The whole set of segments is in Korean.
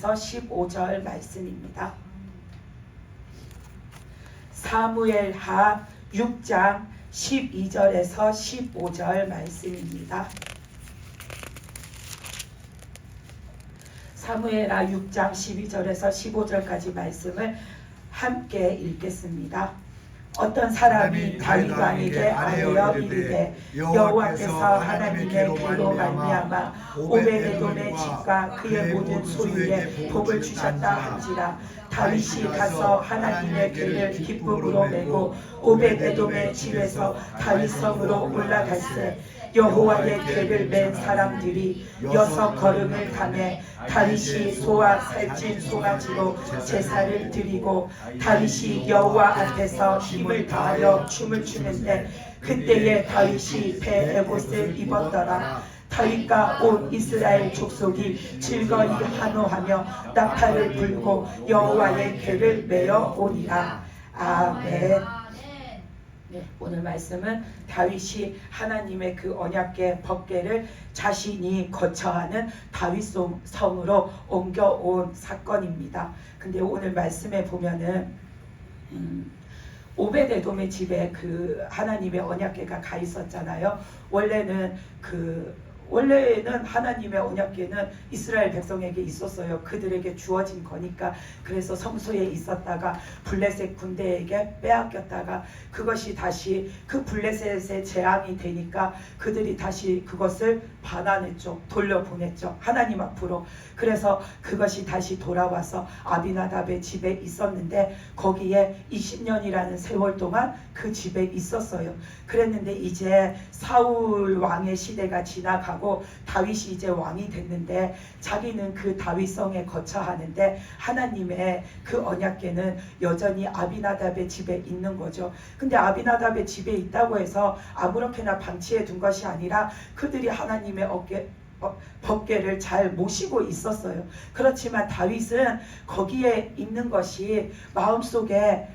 15절 말씀입니다. 사무엘하 6장 12절에서 15절 말씀입니다. 사무엘하 6장 12절에서 15절까지 말씀을 함께 읽겠습니다. 어떤 사람이 다윗 왕에게 아뢰어 이르되 여호와께서 하나님의 계로 말미암아 오베데돔의 집과 그의 모든 소유에 복을 주셨다 한지라 다윗이 가서 하나님의 계를 기쁨으로 메고 오베데돔의 집에서 다윗성으로 올라갈새 여호와의 계를 맨 사람들이 6걸음을 가매 다윗이 소와 살찐 송아지로 제사를 드리고 다윗이 여호와 앞에서 힘을 다하여 춤을 추는데 그때에 다윗이 배 에봇을 입었더라. 다윗과 온 이스라엘 족속이 즐거이 환호하며 나팔을 불고 여호와의 궤를 메어 오니라. 아멘. 네, 오늘 말씀은 다윗이 하나님의 그 언약궤 법궤를 자신이 거처하는 다윗 성으로 옮겨온 사건입니다. 근데 오늘 말씀에 보면은 오베데돔의 집에 그 하나님의 언약궤가 가 있었잖아요. 원래는 하나님의 언약궤는 이스라엘 백성에게 있었어요. 그들에게 주어진 거니까. 그래서 성소에 있었다가 블레셋 군대에게 빼앗겼다가 그것이 다시 그 블레셋의 재앙이 되니까 그들이 다시 그것을 반환했죠. 돌려보냈죠. 하나님 앞으로. 그래서 그것이 다시 돌아와서 아비나답의 집에 있었는데 거기에 20년이라는 세월 동안 그 집에 있었어요. 그랬는데 이제 사울 왕의 시대가 지나가고 다윗이 이제 왕이 됐는데 자기는 그 다윗성에 거처하는데 하나님의 그 언약궤는 여전히 아비나답의 집에 있는 거죠. 근데 아비나답의 집에 있다고 해서 아무렇게나 방치해 둔 것이 아니라 그들이 하나님의 법궤를 잘 모시고 있었어요. 그렇지만 다윗은 거기에 있는 것이 마음속에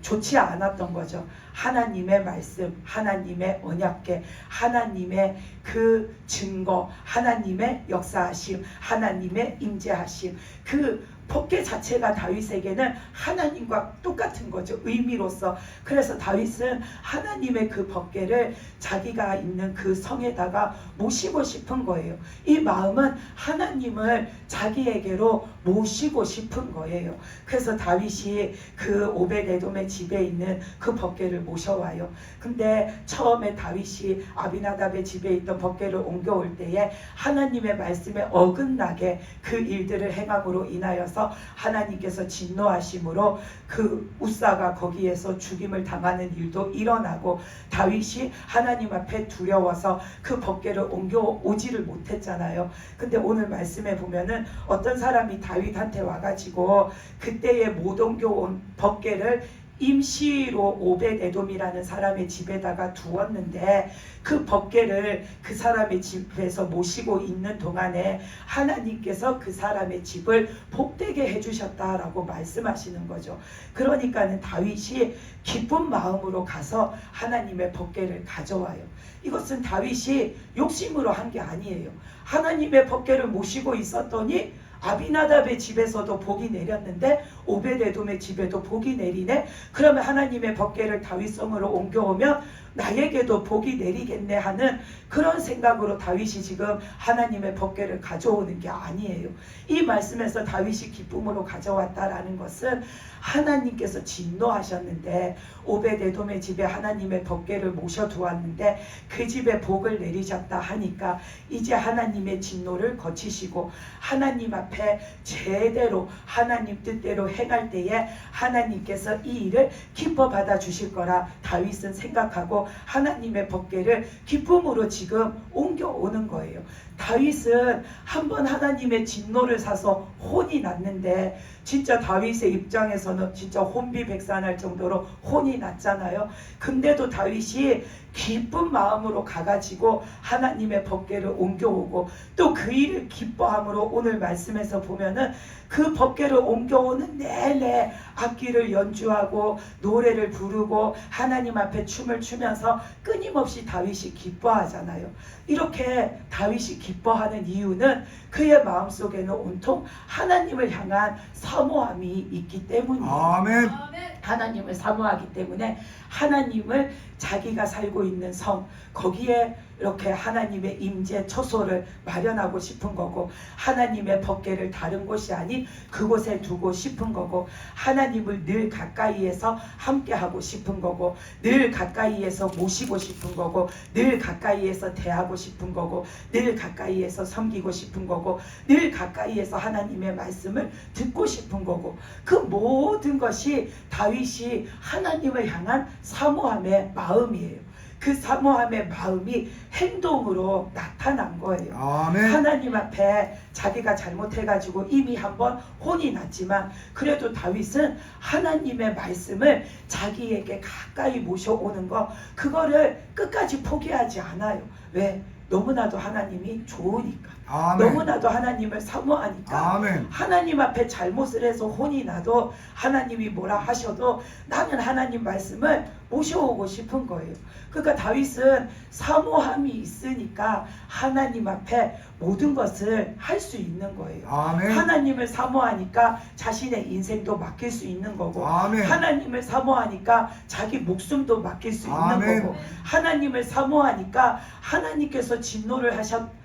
좋지 않았던 거죠. 하나님의 말씀, 하나님의 언약궤, 하나님의 그 증거, 하나님의 역사하심, 하나님의 임재하심, 그 법궤 자체가 다윗에게는 하나님과 똑같은 거죠. 의미로서. 그래서 다윗은 하나님의 그 법궤를 자기가 있는 그 성에다가 모시고 싶은 거예요. 이 마음은 하나님을 자기에게로 모시고 싶은 거예요. 그래서 다윗이 그 오베데돔의 집에 있는 그 법궤를 모셔와요. 근데 처음에 다윗이 아비나답의 집에 있던 법궤를 옮겨올 때에 하나님의 말씀에 어긋나게 그 일들을 행함으로 인하여서 하나님께서 진노하심으로 그 우사가 거기에서 죽임을 당하는 일도 일어나고 다윗이 하나님 앞에 두려워서 그 법궤를 옮겨오지를 못했잖아요. 근데 오늘 말씀에 보면은 어떤 사람이 다윗한테 와가지고 그때에 못 옮겨온 법궤를 임시로 오벳에돔이라는 사람의 집에다가 두었는데 그 법궤를 그 사람의 집에서 모시고 있는 동안에 하나님께서 그 사람의 집을 복되게 해주셨다라고 말씀하시는 거죠. 그러니까는 다윗이 기쁜 마음으로 가서 하나님의 법궤를 가져와요. 이것은 다윗이 욕심으로 한 게 아니에요. 하나님의 법궤를 모시고 있었더니 아비나답의 집에서도 복이 내렸는데 오베데돔의 집에도 복이 내리네. 그러면 하나님의 법궤를 다윗성으로 옮겨오면 나에게도 복이 내리겠네 하는 그런 생각으로 다윗이 지금 하나님의 법궤를 가져오는 게 아니에요. 이 말씀에서 다윗이 기쁨으로 가져왔다라는 것은 하나님께서 진노하셨는데 오베데돔의 집에 하나님의 법궤를 모셔두었는데 그 집에 복을 내리셨다 하니까 이제 하나님의 진노를 거치시고 하나님 앞에 제대로 하나님 뜻대로 행할 때에 하나님께서 이 일을 기뻐 받아 주실 거라 다윗은 생각하고 하나님의 법궤를 기쁨으로 지금 옮겨오는 거예요. 다윗은 한번 하나님의 진노를 사서 혼이 났는데 진짜 다윗의 입장에서는 진짜 혼비백산할 정도로 혼이 났잖아요. 근데도 다윗이 기쁜 마음으로 가가지고 하나님의 법궤를 옮겨오고 또 그 일을 기뻐함으로 오늘 말씀에서 보면은 그 법궤를 옮겨오는 내내 악기를 연주하고 노래를 부르고 하나님 앞에 춤을 추면서 끊임없이 다윗이 기뻐하잖아요. 이렇게 다윗이 기뻐하는 이유는 그의 마음속에는 온통 하나님을 향한 사모함이 있기 때문이에요. 아멘. 하나님을 사모하기 때문에 하나님을 자기가 살고 있는 성 거기에 이렇게 하나님의 임재 처소를 마련하고 싶은 거고 하나님의 법궤를 다른 곳이 아닌 그곳에 두고 싶은 거고 하나님을 늘 가까이에서 함께하고 싶은 거고 늘 가까이에서 모시고 싶은 거고 늘 가까이에서 대하고 싶은 거고 늘 가까이에서 섬기고 싶은 거고 늘 가까이에서 하나님의 말씀을 듣고 싶은 거고 그 모든 것이 다윗이 하나님을 향한 사모함의 마음이에요. 그 사모함의 마음이 행동으로 나타난 거예요. 아멘. 하나님 앞에 자기가 잘못해가지고 이미 한번 혼이 났지만 그래도 다윗은 하나님의 말씀을 자기에게 가까이 모셔오는 거 그거를 끝까지 포기하지 않아요. 왜? 너무나도 하나님이 좋으니까. 아멘. 너무나도 하나님을 사모하니까. 아멘. 하나님 앞에 잘못을 해서 혼이 나도 하나님이 뭐라 하셔도 나는 하나님 말씀을 모셔오고 싶은 거예요. 그러니까 다윗은 사모함이 있으니까 하나님 앞에 모든 것을 할 수 있는 거예요. 아멘. 하나님을 사모하니까 자신의 인생도 맡길 수 있는 거고 아멘. 하나님을 사모하니까 자기 목숨도 맡길 수 아멘. 있는 거고 하나님을 사모하니까 하나님께서 진노를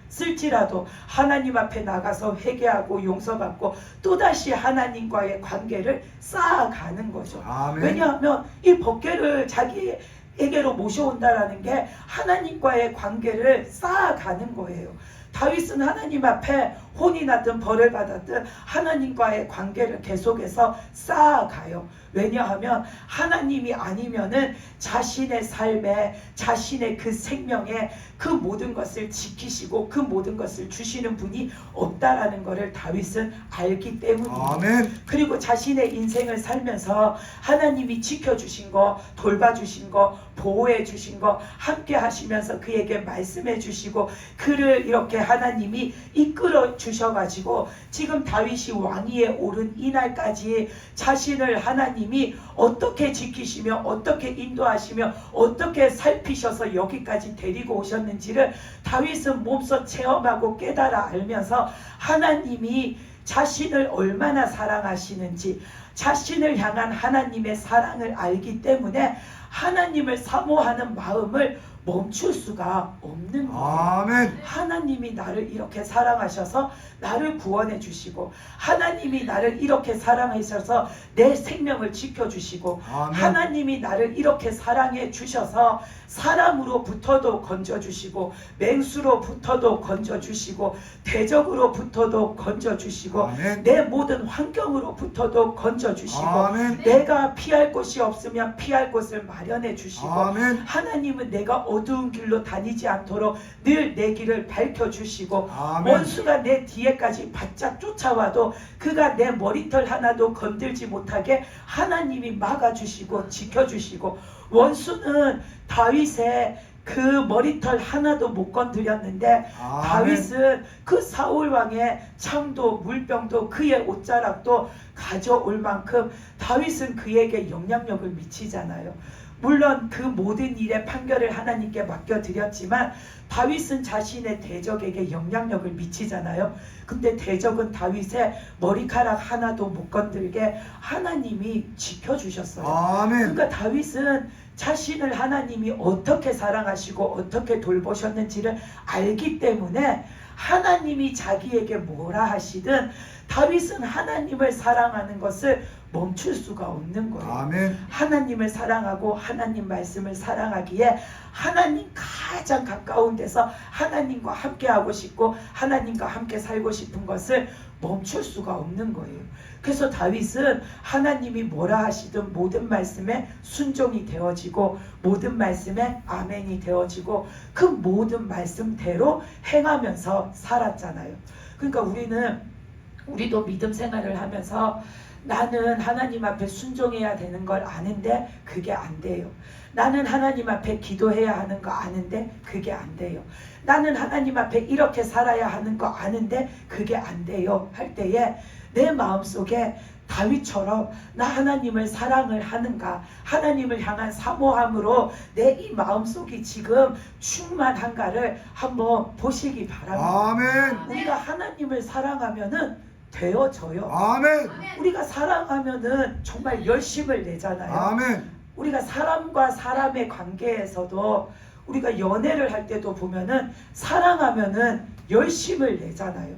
하셨을지라도 하나님 앞에 나가서 회개하고 용서받고 또다시 하나님과의 관계를 쌓아가는 거죠. 아멘. 왜냐하면 이 법궤를 자기에게로 모셔온다라는 게 하나님과의 관계를 쌓아가는 거예요. 다윗은 하나님 앞에 혼이 났든 벌을 받았든 하나님과의 관계를 계속해서 쌓아가요. 왜냐하면 하나님이 아니면은 자신의 삶에 자신의 그 생명에 그 모든 것을 지키시고 그 모든 것을 주시는 분이 없다라는 것을 다윗은 알기 때문이에요. 아멘. 그리고 자신의 인생을 살면서 하나님이 지켜주신 거, 돌봐주신 거, 보호해 주신 거 함께 하시면서 그에게 말씀해 주시고 그를 이렇게 하나님이 이끌어 주셔가지고 지금 다윗이 왕위에 오른 이날까지 자신을 하나님이 어떻게 지키시며 어떻게 인도하시며 어떻게 살피셔서 여기까지 데리고 오셨는지를 다윗은 몸소 체험하고 깨달아 알면서 하나님이 자신을 얼마나 사랑하시는지 자신을 향한 하나님의 사랑을 알기 때문에 하나님을 사모하는 마음을 멈출 수가 없는 거예요. 아멘. 하나님이 나를 이렇게 사랑하셔서 나를 구원해 주시고 하나님이 나를 이렇게 사랑하셔서 내 생명을 지켜주시고 아멘. 하나님이 나를 이렇게 사랑해 주셔서 사람으로부터도 건져주시고 맹수로부터도 건져주시고 대적으로부터도 건져주시고 아멘. 내 모든 환경으로부터도 건져주시고 아멘. 내가 피할 곳이 없으면 피할 곳을 마련해 주시고 아멘. 하나님은 내가 어두운 길로 다니지 않도록 늘 내 길을 밝혀주시고 아멘. 원수가 내 뒤에까지 바짝 쫓아와도 그가 내 머리털 하나도 건들지 못하게 하나님이 막아주시고 지켜주시고 원수는 다윗의 그 머리털 하나도 못 건드렸는데 아멘. 다윗은 그 사울 왕의 창도 물병도 그의 옷자락도 가져올 만큼 다윗은 그에게 영향력을 미치잖아요. 물론 그 모든 일의 판결을 하나님께 맡겨드렸지만 다윗은 자신의 대적에게 영향력을 미치잖아요. 근데 대적은 다윗의 머리카락 하나도 못 건들게 하나님이 지켜주셨어요. 아멘. 그러니까 다윗은 자신을 하나님이 어떻게 사랑하시고 어떻게 돌보셨는지를 알기 때문에 하나님이 자기에게 뭐라 하시든 다윗은 하나님을 사랑하는 것을 멈출 수가 없는 거예요. 아멘. 하나님을 사랑하고 하나님 말씀을 사랑하기에 하나님 가장 가까운 데서 하나님과 함께 하고 싶고 하나님과 함께 살고 싶은 것을 멈출 수가 없는 거예요. 그래서 다윗은 하나님이 뭐라 하시든 모든 말씀에 순종이 되어지고 모든 말씀에 아멘이 되어지고 그 모든 말씀대로 행하면서 살았잖아요. 그러니까 우리는 우리도 믿음 생활을 하면서 나는 하나님 앞에 순종해야 되는 걸 아는데 그게 안 돼요. 나는 하나님 앞에 기도해야 하는 거 아는데 그게 안 돼요. 나는 하나님 앞에 이렇게 살아야 하는 거 아는데 그게 안 돼요. 할 때에 내 마음속에 다윗처럼 나 하나님을 사랑을 하는가, 하나님을 향한 사모함으로 내 이 마음속이 지금 충만한가를 한번 보시기 바랍니다. 아멘. 우리가 하나님을 사랑하면은 되어져요. 아멘. 우리가 사랑하면은 정말 열심을 내잖아요. 아멘. 우리가 사람과 사람의 관계에서도 우리가 연애를 할 때도 보면은 사랑하면은 열심을 내잖아요.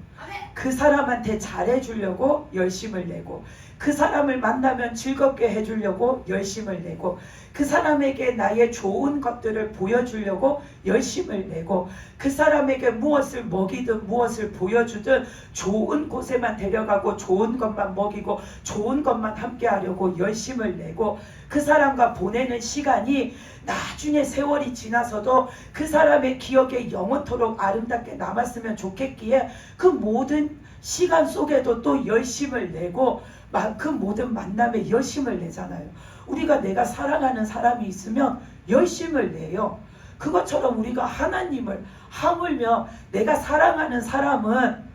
그 사람한테 잘해주려고 열심을 내고, 그 사람을 만나면 즐겁게 해주려고 열심을 내고, 그 사람에게 나의 좋은 것들을 보여주려고 열심을 내고, 그 사람에게 무엇을 먹이든 무엇을 보여주든 좋은 곳에만 데려가고 좋은 것만 먹이고 좋은 것만 함께 하려고 열심을 내고, 그 사람과 보내는 시간이 나중에 세월이 지나서도 그 사람의 기억에 영원토록 아름답게 남았으면 좋겠기에 그 모든 시간 속에도 또 열심을 내고 그 모든 만남에 열심을 내잖아요. 우리가 내가 사랑하는 사람이 있으면 열심을 내요. 그것처럼 우리가 하나님을 하물며 내가 사랑하는 사람은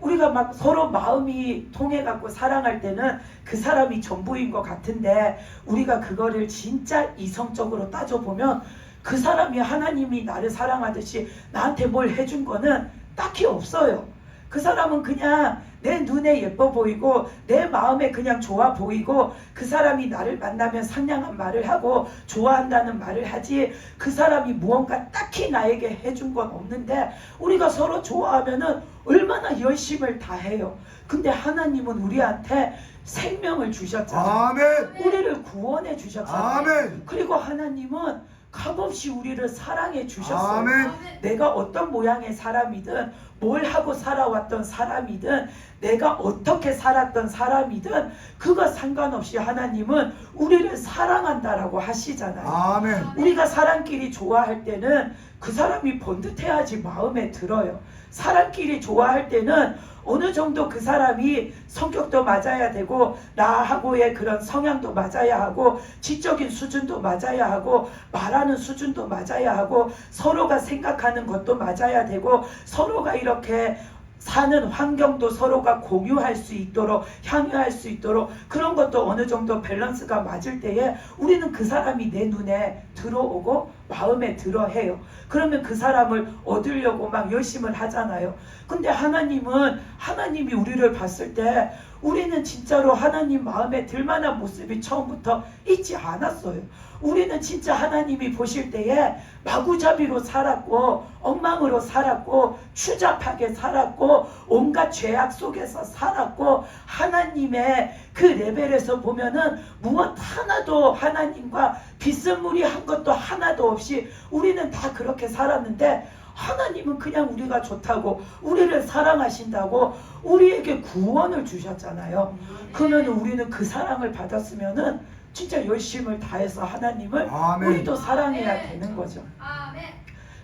우리가 막 서로 마음이 통해갖고 사랑할 때는 그 사람이 전부인 것 같은데, 우리가 그거를 진짜 이성적으로 따져보면 그 사람이 하나님이 나를 사랑하듯이 나한테 뭘 해준 거는 딱히 없어요. 그 사람은 그냥 내 눈에 예뻐 보이고 내 마음에 그냥 좋아 보이고, 그 사람이 나를 만나면 상냥한 말을 하고 좋아한다는 말을 하지, 그 사람이 무언가 딱히 나에게 해준 건 없는데 우리가 서로 좋아하면은 얼마나 열심을 다해요. 근데 하나님은 우리한테 생명을 주셨잖아요. 아멘. 우리를 구원해 주셨잖아요. 아멘. 그리고 하나님은 값없이 우리를 사랑해 주셨어요. 아멘. 내가 어떤 모양의 사람이든 뭘 하고 살아왔던 사람이든 내가 어떻게 살았던 사람이든 그거 상관없이 하나님은 우리를 사랑한다라고 하시잖아요. 아멘. 우리가 사람끼리 좋아할 때는 그 사람이 번듯해야지 마음에 들어요. 사람끼리 좋아할 때는 어느 정도 그 사람이 성격도 맞아야 되고 나하고의 그런 성향도 맞아야 하고 지적인 수준도 맞아야 하고 말하는 수준도 맞아야 하고 서로가 생각하는 것도 맞아야 되고 서로가 이렇게 사는 환경도 서로가 공유할 수 있도록 향유할 수 있도록 그런 것도 어느 정도 밸런스가 맞을 때에 우리는 그 사람이 내 눈에 들어오고 마음에 들어 해요. 그러면 그 사람을 얻으려고 막 열심을 하잖아요. 근데 하나님이 우리를 봤을 때 우리는 진짜로 하나님 마음에 들만한 모습이 처음부터 있지 않았어요. 우리는 진짜 하나님이 보실 때에 마구잡이로 살았고 엉망으로 살았고 추잡하게 살았고 온갖 죄악 속에서 살았고 하나님의 그 레벨에서 보면은 무엇 하나도 하나님과 비스무리한 것도 하나도 없이 우리는 다 그렇게 살았는데, 하나님은 그냥 우리가 좋다고 우리를 사랑하신다고 우리에게 구원을 주셨잖아요. 그러면 우리는 그 사랑을 받았으면은 진짜 열심을 다해서 하나님을 아멘. 우리도 사랑해야 되는 거죠. 아멘.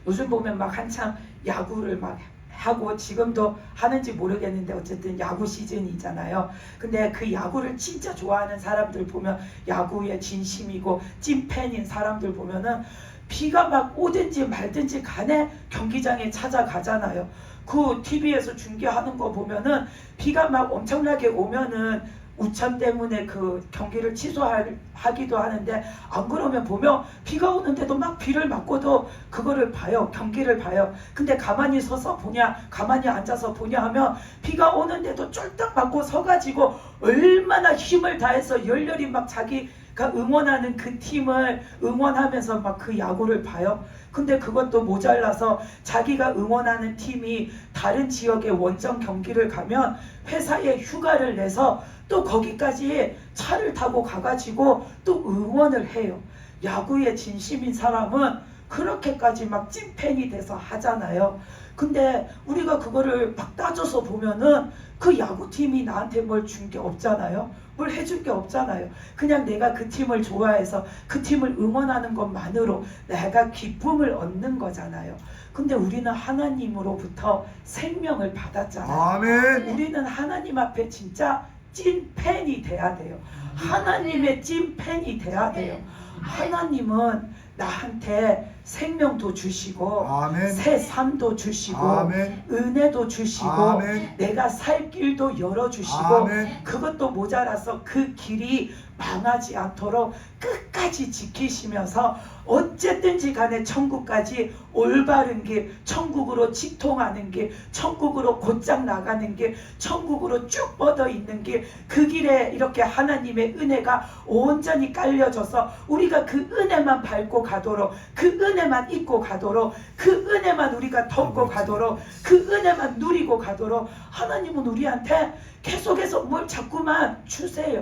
요즘 보면 막 한창 야구를 막 하고 지금도 하는지 모르겠는데 어쨌든 야구 시즌이잖아요. 근데 그 야구를 진짜 좋아하는 사람들 보면, 야구에 진심이고 찐팬인 사람들 보면은 비가 막 오든지 말든지 간에 경기장에 찾아가잖아요. 그 TV에서 중계하는 거 보면은 비가 막 엄청나게 오면은 우천 때문에 그 경기를 취소하기도 하는데, 안 그러면 보면 비가 오는데도 막 비를 맞고도 그거를 봐요. 경기를 봐요. 근데 가만히 서서 보냐 가만히 앉아서 보냐 하면 비가 오는데도 쫄딱 맞고 서가지고 얼마나 힘을 다해서 열렬히 막 자기가 응원하는 그 팀을 응원하면서 막 그 야구를 봐요. 근데 그것도 모자라서 자기가 응원하는 팀이 다른 지역의 원정 경기를 가면 회사에 휴가를 내서 또 거기까지 차를 타고 가가지고 또 응원을 해요. 야구에 진심인 사람은 그렇게까지 막 찐팬이 돼서 하잖아요. 근데 우리가 그거를 막 따져서 보면은 그 야구팀이 나한테 뭘 준 게 없잖아요. 뭘 해줄 게 없잖아요. 그냥 내가 그 팀을 좋아해서 그 팀을 응원하는 것만으로 내가 기쁨을 얻는 거잖아요. 근데 우리는 하나님으로부터 생명을 받았잖아요. 아멘. 우리는 하나님 앞에 진짜 찐팬이 돼야 돼요. 하나님의 찐팬이 돼야 돼요. 하나님은 나한테 생명도 주시고 아멘. 새 삶도 주시고 아멘. 은혜도 주시고 아멘. 내가 살 길도 열어주시고 아멘. 그것도 모자라서 그 길이 망하지 않도록 끝까지 지키시면서 어쨌든지 간에 천국까지 올바른 길, 천국으로 직통하는 길, 천국으로 곧장 나가는 길, 천국으로 쭉 뻗어 있는 길, 그 길에 이렇게 하나님의 은혜가 온전히 깔려져서 우리가 그 은혜만 밟고 가도록, 그 은혜만 입고 가도록, 그 은혜만 우리가 덮고 가도록, 그 은혜만 누리고 가도록 하나님은 우리한테 계속해서 뭘 자꾸만 주세요.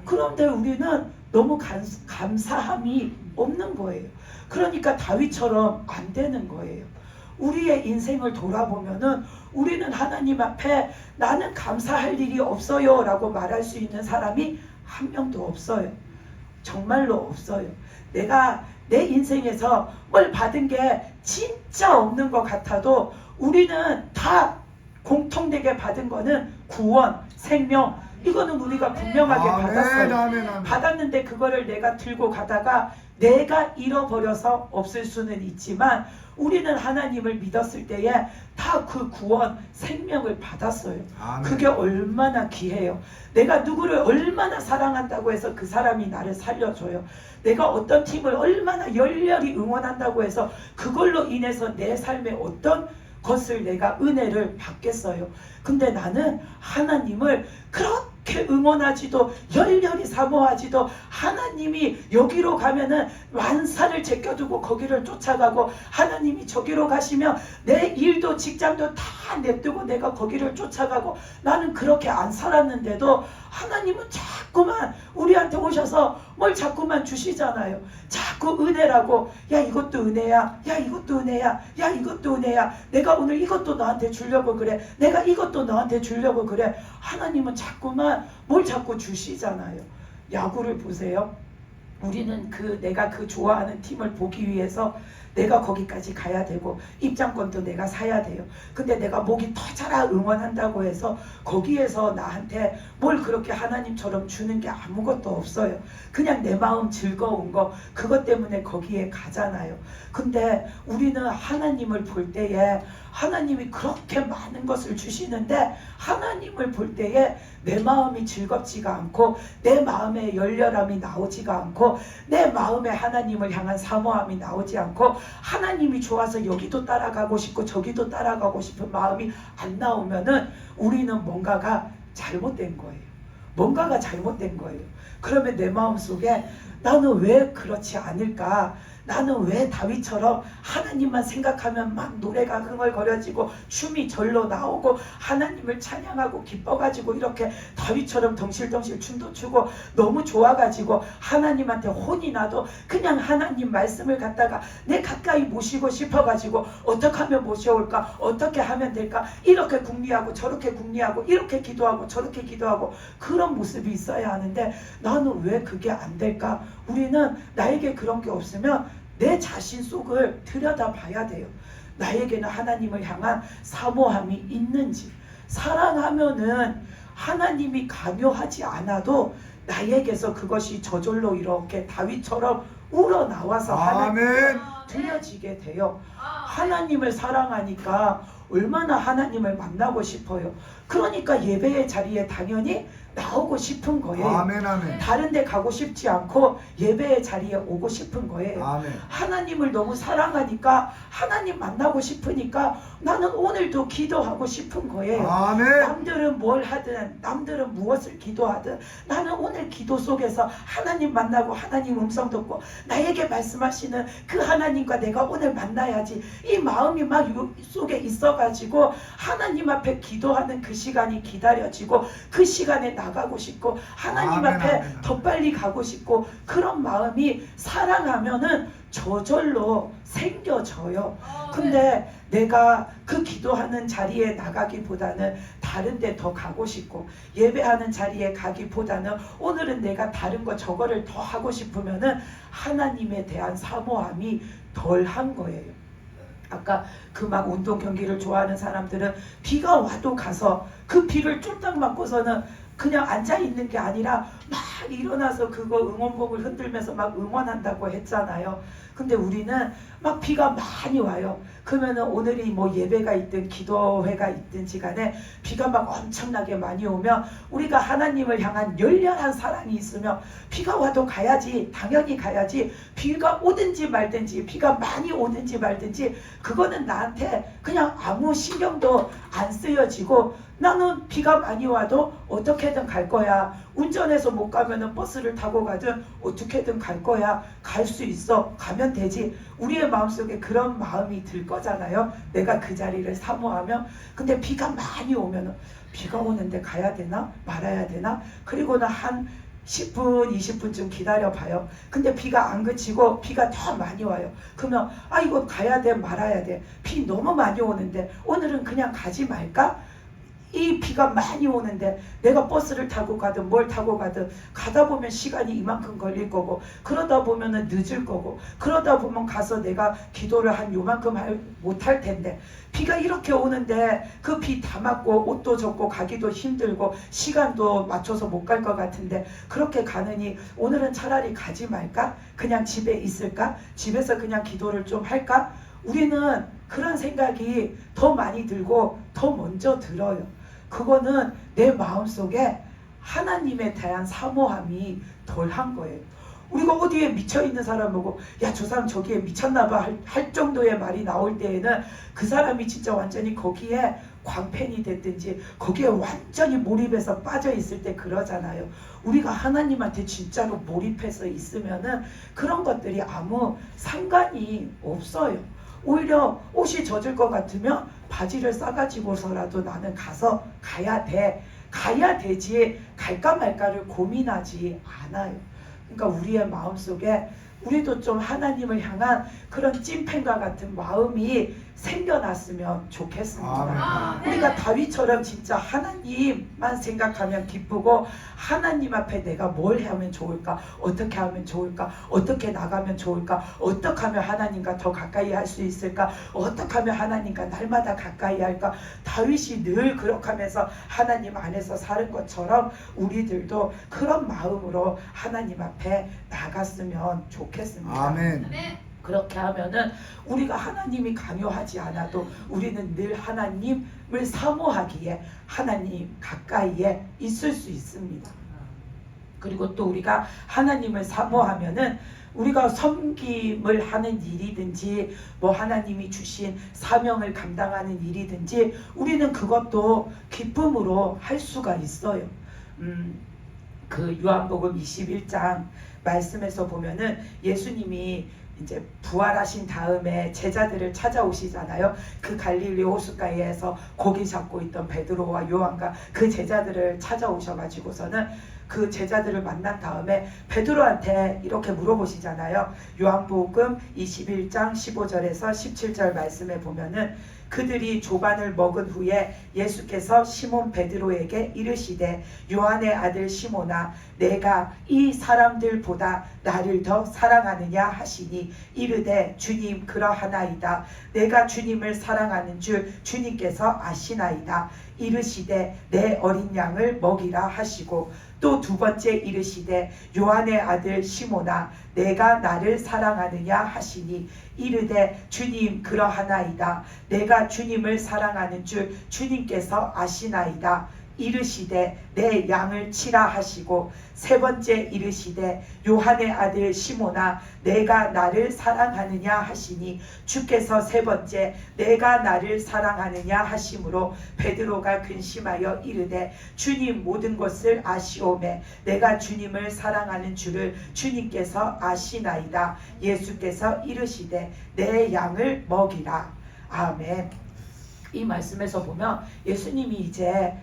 그런데 우리는 너무 감사함이 없는 거예요. 그러니까 다윗처럼 안 되는 거예요. 우리의 인생을 돌아보면은 우리는 하나님 앞에 나는 감사할 일이 없어요 라고 말할 수 있는 사람이 한 명도 없어요. 정말로 없어요. 내가 내 인생에서 뭘 받은 게 진짜 없는 것 같아도 우리는 다 공통되게 받은 거는 구원, 생명, 이거는 우리가 분명하게 받았어요. 아멘. 받았는데 그거를 내가 들고 가다가 내가 잃어버려서 없을 수는 있지만 우리는 하나님을 믿었을 때에 다 그 구원, 생명을 받았어요. 아멘. 그게 얼마나 귀해요. 내가 누구를 얼마나 사랑한다고 해서 그 사람이 나를 살려줘요. 내가 어떤 팀을 얼마나 열렬히 응원한다고 해서 그걸로 인해서 내 삶에 어떤 것을 내가 은혜를 받겠어요. 근데 나는 하나님을 그렇게 응원하지도 열렬히 사모하지도 하나님이 여기로 가면은 완사를 제껴두고 거기를 쫓아가고 하나님이 저기로 가시면 내 일도 직장도 다 냅두고 내가 거기를 쫓아가고 나는 그렇게 안 살았는데도 하나님은 자꾸만 우리한테 오셔서 뭘 자꾸만 주시잖아요. 자꾸 은혜라고 야 이것도 은혜야, 야 이것도 은혜야, 야 이것도 은혜야, 내가 오늘 이것도 너한테 주려고 그래, 내가 이것도 너한테 주려고 그래. 하나님은 자꾸만 뭘 자꾸 주시잖아요. 야구를 보세요. 우리는 내가 그 좋아하는 팀을 보기 위해서 내가 거기까지 가야 되고 입장권도 내가 사야 돼요. 근데 내가 목이 터져라 응원한다고 해서 거기에서 나한테 뭘 그렇게 하나님처럼 주는 게 아무것도 없어요. 그냥 내 마음 즐거운 거 그것 때문에 거기에 가잖아요. 근데 우리는 하나님을 볼 때에 하나님이 그렇게 많은 것을 주시는데 하나님을 볼 때에 내 마음이 즐겁지가 않고 내 마음에 열렬함이 나오지가 않고 내 마음에 하나님을 향한 사모함이 나오지 않고 하나님이 좋아서 여기도 따라가고 싶고 저기도 따라가고 싶은 마음이 안 나오면은 우리는 뭔가가 잘못된 거예요. 뭔가가 잘못된 거예요. 그러면 내 마음속에 나는 왜 그렇지 않을까? 나는 왜 다윗처럼 하나님만 생각하면 막 노래가 흥얼거려지고 춤이 절로 나오고 하나님을 찬양하고 기뻐가지고 이렇게 다윗처럼 덩실덩실 춤도 추고 너무 좋아가지고 하나님한테 혼이 나도 그냥 하나님 말씀을 갖다가 내 가까이 모시고 싶어가지고 어떻게 하면 모셔올까? 어떻게 하면 될까? 이렇게 궁리하고 저렇게 궁리하고 이렇게 기도하고 저렇게 기도하고 그런 모습이 있어야 하는데 나는 왜 그게 안 될까? 우리는 나에게 그런 게 없으면 내 자신 속을 들여다봐야 돼요. 나에게는 하나님을 향한 사모함이 있는지. 사랑하면은 하나님이 강요하지 않아도 나에게서 그것이 저절로 이렇게 다윗처럼 우러나와서 하나님께 드려지게 돼요. 하나님을 사랑하니까 얼마나 하나님을 만나고 싶어요. 그러니까 예배의 자리에 당연히 나오고 싶은 거예요. 아멘, 아멘. 다른 데 가고 싶지 않고 예배의 자리에 오고 싶은 거예요. 아멘. 하나님을 너무 사랑하니까 하나님 만나고 싶으니까 나는 오늘도 기도하고 싶은 거예요. 아멘. 남들은 뭘 하든 남들은 무엇을 기도하든 나는 오늘 기도 속에서 하나님 만나고 하나님 음성 듣고 나에게 말씀하시는 그 하나님과 내가 오늘 만나야지 이 마음이 막 속에 있어가지고 하나님 앞에 기도하는 그 시간이 기다려지고 그 시간에 나가고 싶고 하나님 아멘, 앞에 아멘. 더 빨리 가고 싶고 그런 마음이 사랑하면은 저절로 생겨져요. 근데 내가 그 기도하는 자리에 나가기보다는 다른 데 더 가고 싶고 예배하는 자리에 가기보다는 오늘은 내가 다른 거 저거를 더 하고 싶으면은 하나님에 대한 사모함이 덜한 거예요. 아까 그 막 운동 경기를 좋아하는 사람들은 비가 와도 가서 그 비를 쫄딱 맞고서는 그냥 앉아 있는 게 아니라 막 일어나서 그거 응원봉을 흔들면서 막 응원한다고 했잖아요. 근데 우리는 막 비가 많이 와요. 그러면은 오늘이 뭐 예배가 있든 기도회가 있든지 간에 비가 막 엄청나게 많이 오면 우리가 하나님을 향한 열렬한 사랑이 있으면 비가 와도 가야지, 당연히 가야지. 비가 오든지 말든지, 비가 많이 오든지 말든지 그거는 나한테 그냥 아무 신경도 안 쓰여지고, 나는 비가 많이 와도 어떻게든 갈 거야. 운전해서 못 가면은 버스를 타고 가든 어떻게든 갈 거야. 갈 수 있어. 가면 되지. 우리의 마음속에 그런 마음이 들 거잖아요. 내가 그 자리를 사모하면. 근데 비가 많이 오면은 비가 오는데 가야 되나 말아야 되나, 그리고는 한 10분, 20분쯤 기다려봐요. 근데 비가 안 그치고 비가 더 많이 와요. 그러면 아, 이거 가야 돼 말아야 돼. 비 너무 많이 오는데 오늘은 그냥 가지 말까? 이 비가 많이 오는데 내가 버스를 타고 가든 뭘 타고 가든 가다 보면 시간이 이만큼 걸릴 거고, 그러다 보면은 늦을 거고, 그러다 보면 가서 내가 기도를 한 요만큼 못할 텐데, 비가 이렇게 오는데 그 비 다 맞고 옷도 젖고 가기도 힘들고 시간도 맞춰서 못 갈 것 같은데 그렇게 가느니 오늘은 차라리 가지 말까? 그냥 집에 있을까? 집에서 그냥 기도를 좀 할까? 우리는 그런 생각이 더 많이 들고 더 먼저 들어요. 그거는 내 마음속에 하나님에 대한 사모함이 덜한 거예요. 우리가 어디에 미쳐있는 사람 보고 야, 저 사람 저기에 미쳤나봐 할 정도의 말이 나올 때에는 그 사람이 진짜 완전히 거기에 광팬이 됐든지 거기에 완전히 몰입해서 빠져 있을 때 그러잖아요. 우리가 하나님한테 진짜로 몰입해서 있으면은 그런 것들이 아무 상관이 없어요. 오히려 옷이 젖을 것 같으면 바지를 싸가지고서라도 나는 가야 되지, 갈까 말까를 고민하지 않아요. 그러니까 우리의 마음속에 우리도 좀 하나님을 향한 그런 찐팬과 같은 마음이 생겨났으면 좋겠습니다. 우리가 다윗처럼 진짜 하나님만 생각하면 기쁘고, 하나님 앞에 내가 뭘 하면 좋을까, 어떻게 하면 좋을까, 어떻게 나가면 좋을까, 어떻게 하면 하나님과 더 가까이 할 수 있을까, 어떻게 하면 하나님과 날마다 가까이 할까. 다윗이 늘 그렇게 하면서 하나님 안에서 사는 것처럼 우리들도 그런 마음으로 하나님 앞에 나갔으면 좋겠습니다. 아멘. 그렇게 하면은 우리가 하나님이 강요하지 않아도 우리는 늘 하나님을 사모하기에 하나님 가까이에 있을 수 있습니다. 그리고 또 우리가 하나님을 사모하면은 우리가 섬김을 하는 일이든지 뭐 하나님이 주신 사명을 감당하는 일이든지 우리는 그것도 기쁨으로 할 수가 있어요. 그 요한복음 21장 말씀에서 보면은 예수님이 이제 부활하신 다음에 제자들을 찾아오시잖아요. 그 갈릴리 호숫가에서 고기 잡고 있던 베드로와 요한과 그 제자들을 찾아오셔가지고서는 그 제자들을 만난 다음에 베드로한테 이렇게 물어보시잖아요. 요한복음 21장 15절에서 17절 말씀에 보면은 그들이 조반을 먹은 후에 예수께서 시몬 베드로에게 이르시되 요한의 아들 시몬아, 내가 이 사람들보다 나를 더 사랑하느냐 하시니 이르되 주님 그러하나이다. 내가 주님을 사랑하는 줄 주님께서 아시나이다. 이르시되 내 어린 양을 먹이라 하시고, 또 두 번째 이르시되 요한의 아들 시몬아, 내가 나를 사랑하느냐 하시니 이르되 주님 그러하나이다. 내가 주님을 사랑하는 줄 주님께서 아시나이다. 이르시되 내 양을 치라 하시고, 세 번째 이르시되 요한의 아들 시몬아, 내가 나를 사랑하느냐 하시니 주께서 세 번째 내가 나를 사랑하느냐 하심으로 베드로가 근심하여 이르되 주님 모든 것을 아시오매 내가 주님을 사랑하는 줄을 주님께서 아시나이다. 예수께서 이르시되 내 양을 먹이라. 아멘. 이 말씀에서 보면 예수님이 이제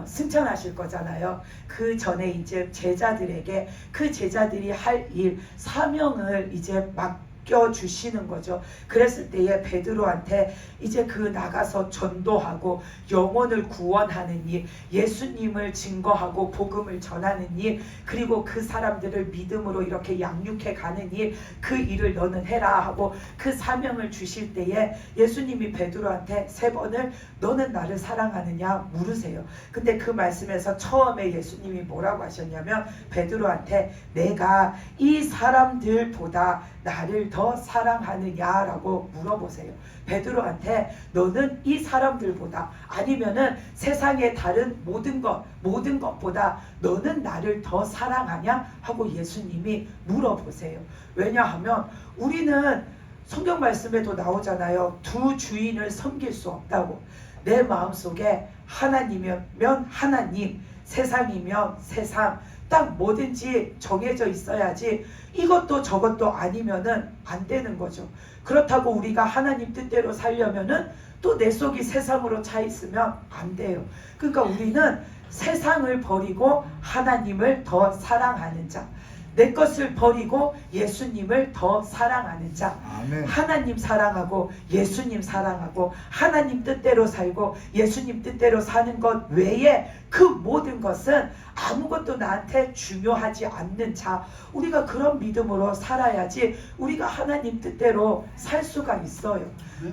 승천하실 거잖아요. 그 전에 이제 제자들에게 그 제자들이 할 일, 사명을 이제 막 맡겨주시는 거죠. 그랬을 때에 베드로한테 이제 그 나가서 전도하고 영혼을 구원하는 일, 예수님을 증거하고 복음을 전하는 일, 그리고 그 사람들을 믿음으로 이렇게 양육해 가는 일, 그 일을 너는 해라 하고 그 사명을 주실 때에 예수님이 베드로한테 3번을 너는 나를 사랑하느냐 물으세요. 근데 그 말씀에서 처음에 예수님이 뭐라고 하셨냐면 베드로한테 내가 이 사람들보다 나를 더 사랑하느냐라고 물어보세요. 베드로한테 너는 이 사람들보다 아니면은 세상의 다른 모든 것보다 너는 나를 더 사랑하냐 하고 예수님이 물어보세요. 왜냐하면 우리는 성경 말씀에도 나오잖아요. 두 주인을 섬길 수 없다고. 내 마음속에 하나님이면 하나님, 세상이면 세상, 딱 뭐든지 정해져 있어야지 이것도 저것도 아니면은 안 되는 거죠. 그렇다고 우리가 하나님 뜻대로 살려면은 또 내 속이 세상으로 차 있으면 안 돼요. 그러니까 우리는 세상을 버리고 하나님을 더 사랑하는 자, 내 것을 버리고 예수님을 더 사랑하는 자, 아멘. 하나님 사랑하고 예수님 사랑하고 하나님 뜻대로 살고 예수님 뜻대로 사는 것 외에 그 모든 것은 아무것도 나한테 중요하지 않는 자, 우리가 그런 믿음으로 살아야지 우리가 하나님 뜻대로 살 수가 있어요.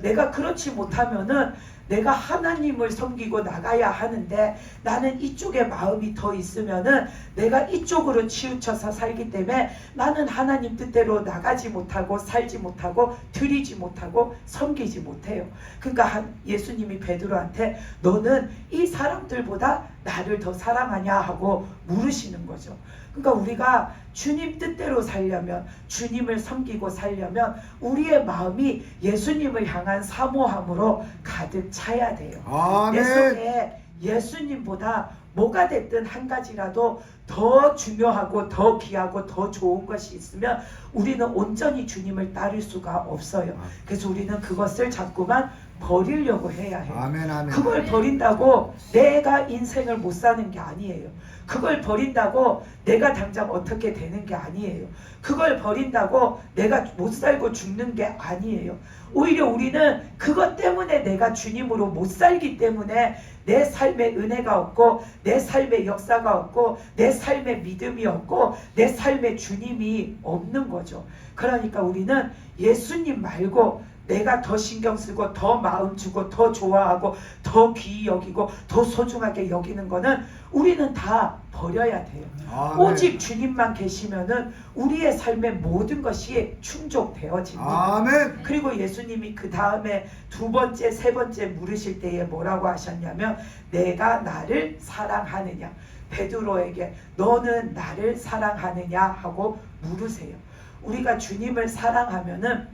내가 그렇지 못하면은 내가 하나님을 섬기고 나가야 하는데 나는 이쪽에 마음이 더 있으면은 내가 이쪽으로 치우쳐서 살기 때문에 나는 하나님 뜻대로 나가지 못하고 살지 못하고 드리지 못하고 섬기지 못해요. 그러니까 예수님이 베드로한테 너는 이 사람들보다 나를 더 사랑하냐 하고 물으시는 거죠. 그러니까 우리가 주님 뜻대로 살려면, 주님을 섬기고 살려면 우리의 마음이 예수님을 향한 사모함으로 가득 차야 돼요. 아멘. 내 속에 예수님보다 뭐가 됐든 한 가지라도 더 중요하고 더 귀하고 더 좋은 것이 있으면 우리는 온전히 주님을 따를 수가 없어요. 그래서 우리는 그것을 자꾸만 버리려고 해야 해요. 아멘, 아멘. 그걸 버린다고 내가 인생을 못 사는 게 아니에요. 그걸 버린다고 내가 당장 어떻게 되는 게 아니에요. 그걸 버린다고 내가 못 살고 죽는 게 아니에요. 오히려 우리는 그것 때문에 내가 주님으로 못 살기 때문에 내 삶에 은혜가 없고 내 삶에 역사가 없고 내 삶에 믿음이 없고 내 삶에 주님이 없는 거죠. 그러니까 우리는 예수님 말고 내가 더 신경 쓰고 더 마음 주고 더 좋아하고 더 귀히 여기고 더 소중하게 여기는 거는 우리는 다 버려야 돼요. 아멘. 오직 주님만 계시면은 우리의 삶의 모든 것이 충족되어집니다. 아멘. 그리고 예수님이 그 다음에 2번째, 3번째 물으실 때에 뭐라고 하셨냐면 내가 나를 사랑하느냐, 베드로에게 너는 나를 사랑하느냐 하고 물으세요. 우리가 주님을 사랑하면은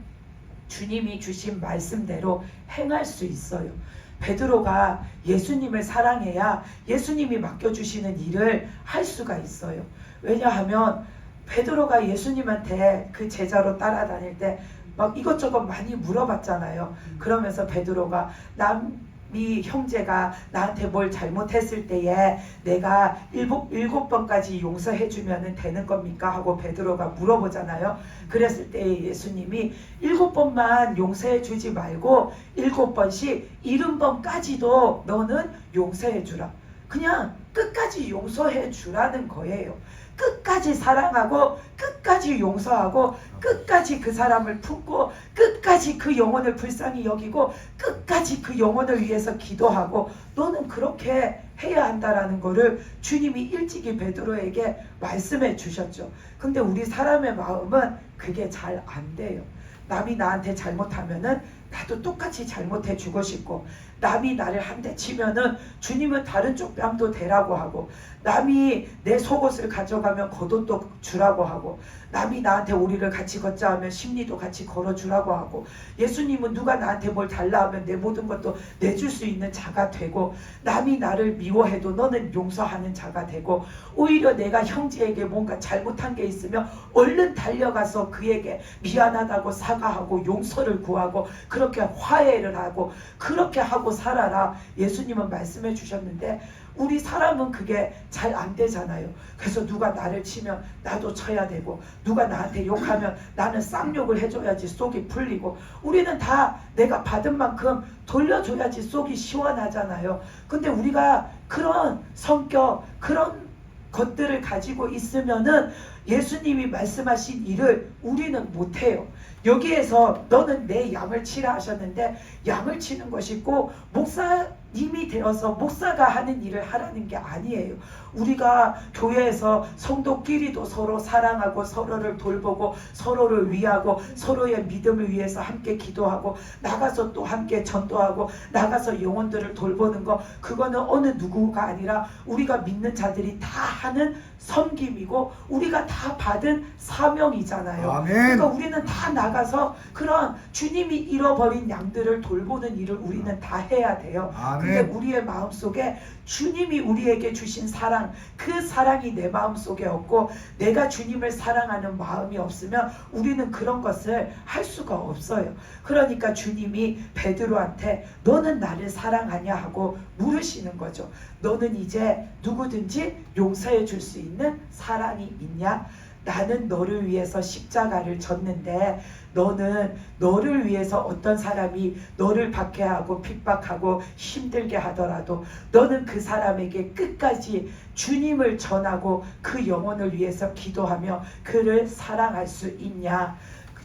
주님이 주신 말씀대로 행할 수 있어요. 베드로가 예수님을 사랑해야 예수님이 맡겨주시는 일을 할 수가 있어요. 왜냐하면 베드로가 예수님한테 그 제자로 따라다닐 때 막 이것저것 많이 물어봤잖아요. 그러면서 베드로가 남이 형제가 나한테 뭘 잘못했을 때에 내가 일곱 번까지 용서해주면 되는 겁니까? 하고 베드로가 물어보잖아요. 그랬을 때 예수님이 7번만 용서해주지 말고 7번씩 70번까지도 너는 용서해주라. 그냥 끝까지 용서해주라는 거예요. 끝까지 사랑하고 끝까지 용서하고 끝까지 그 사람을 품고 끝까지 그 영혼을 불쌍히 여기고 끝까지 그 영혼을 위해서 기도하고 너는 그렇게 해야 한다라는 거를 주님이 일찍이 베드로에게 말씀해 주셨죠. 근데 우리 사람의 마음은 그게 잘 안 돼요. 남이 나한테 잘못하면은 나도 똑같이 잘못해 주고 싶고, 남이 나를 한 대 치면은 주님은 다른 쪽 뺨도 대라고 하고, 남이 내 속옷을 가져가면 겉옷도 주라고 하고, 남이 나한테 오리를 같이 걷자 하면 심리도 같이 걸어주라고 하고, 예수님은 누가 나한테 뭘 달라 하면 내 모든 것도 내줄 수 있는 자가 되고, 남이 나를 미워해도 너는 용서하는 자가 되고, 오히려 내가 형제에게 뭔가 잘못한 게 있으면 얼른 달려가서 그에게 미안하다고 사과하고 용서를 구하고 그렇게 화해를 하고 그렇게 하고 살아라. 예수님은 말씀해 주셨는데 우리 사람은 그게 잘 안 되잖아요. 그래서 누가 나를 치면 나도 쳐야 되고, 누가 나한테 욕하면 나는 쌍욕을 해줘야지 속이 풀리고, 우리는 다 내가 받은 만큼 돌려줘야지 속이 시원하잖아요. 근데 우리가 그런 성격, 그런 것들을 가지고 있으면은 예수님이 말씀하신 일을 우리는 못해요. 여기에서 너는 내 양을 치라 하셨는데, 양을 치는 것이 꼭 목사님이 되어서 목사가 하는 일을 하라는 게 아니에요. 우리가 교회에서 성도끼리도 서로 사랑하고 서로를 돌보고 서로를 위하고 서로의 믿음을 위해서 함께 기도하고 나가서 또 함께 전도하고 나가서 영혼들을 돌보는 거, 그거는 어느 누구가 아니라 우리가 믿는 자들이 다 하는 섬김이고 우리가 다 받은 사명이잖아요. 아멘. 그러니까 우리는 다 나가서 그런 주님이 잃어버린 양들을 돌보는 일을 우리는 다 해야 돼요. 아멘. 근데 우리의 마음속에 주님이 우리에게 주신 사랑, 그 사랑이 내 마음속에 없고 내가 주님을 사랑하는 마음이 없으면 우리는 그런 것을 할 수가 없어요. 그러니까 주님이 베드로한테 너는 나를 사랑하냐 하고 물으시는 거죠. 너는 이제 누구든지 용서해 줄 수 있는 사랑이 있냐? 나는 너를 위해서 십자가를 졌는데 너는 너를 위해서 어떤 사람이 너를 박해하고 핍박하고 힘들게 하더라도 너는 그 사람에게 끝까지 주님을 전하고 그 영혼을 위해서 기도하며 그를 사랑할 수 있냐?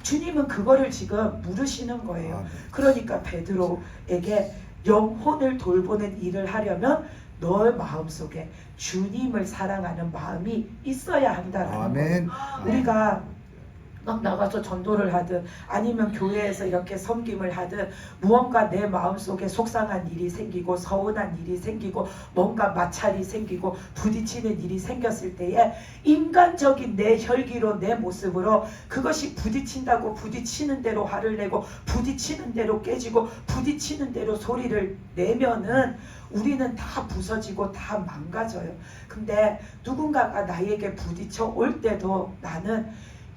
주님은 그거를 지금 물으시는 거예요. 그러니까 베드로에게 영혼을 돌보는 일을 하려면 너의 마음속에 주님을 사랑하는 마음이 있어야 한다는 거예요. 우리가 막 나가서 전도를 하든 아니면 교회에서 이렇게 섬김을 하든 무언가 내 마음속에 속상한 일이 생기고 서운한 일이 생기고 뭔가 마찰이 생기고 부딪히는 일이 생겼을 때에 인간적인 내 혈기로 내 모습으로 그것이 부딪힌다고 부딪히는 대로 화를 내고 부딪히는 대로 깨지고 부딪히는 대로 소리를 내면은 우리는 다 부서지고 다 망가져요. 근데 누군가가 나에게 부딪혀 올 때도 나는